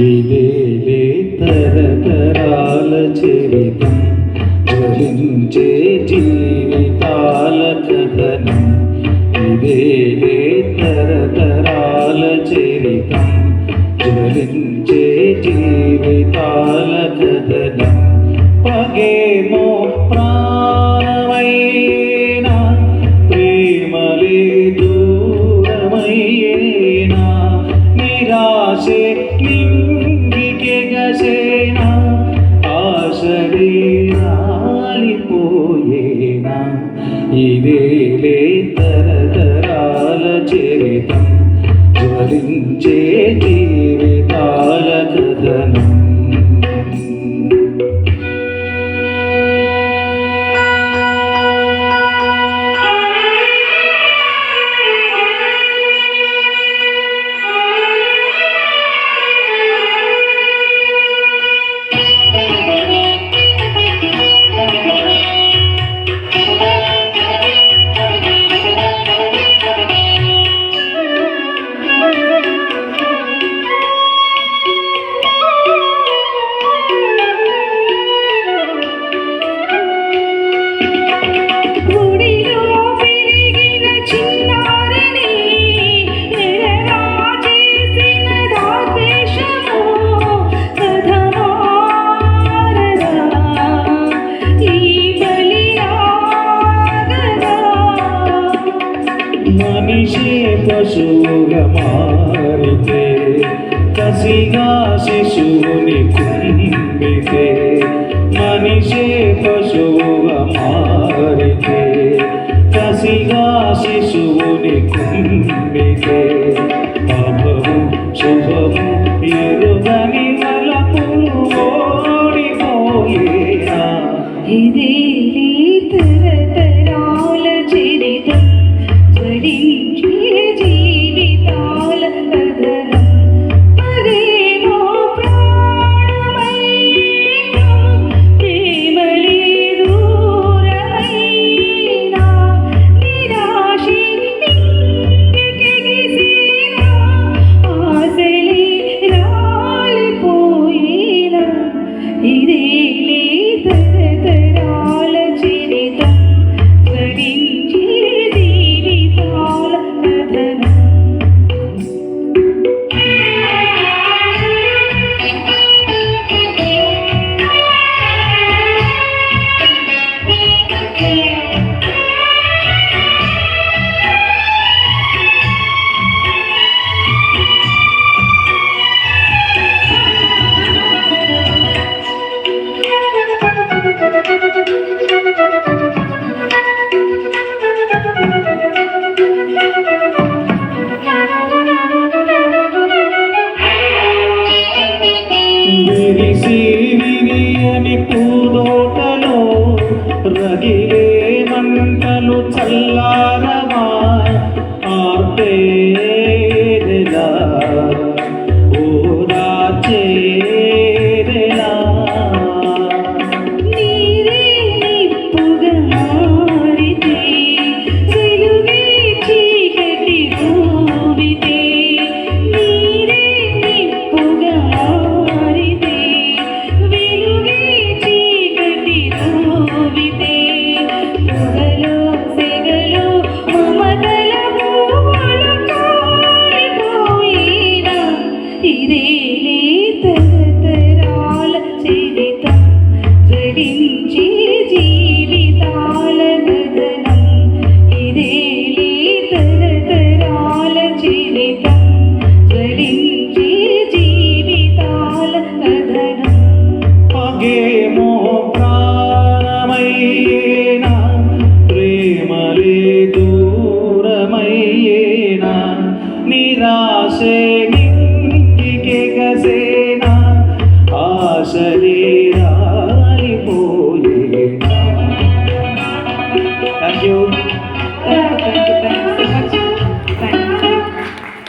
ఇదేలే తరతరాల చరితం జ్వలించే జీవితాల కథనం. ఇదేలే తరతరాల చరితం జ్వలించే జీవితాల కథనం. పగేమో ప్రాణమైనా ప్రేమలే దూరమయ్యేనా నిరాశే నింగికెగసేనా ఆశలే రాలిపోయేనా. ఇదేలే తరతరాల చరితం జ్వలించే జీవితాల కథనం. మనిషే పశువుగా మారితే కసిగా శిశువుని కుంభితే. మనిషే పశువుగా మారితే కసిగా శిశువుని కుంభితే. అభము శుభము ఎరుగని వలపులు ఓడిపోయేనా. ఇదేలే తరతరాల చరితం జ్వలించే జీవితాల కథనం. పగేమో ప్రాణమైనా ప్రేమలే దూరమైనా నిరాశే నింగికెగసేనా ఆశలే రాలిపోయేనా. ఇదేలే తరతరాల చరితం జ్వలించే జీవితాల కథనం. విరిసి విరియని పూదోటలో రగిలే మంటలు చల్లారవా. ఆర్పే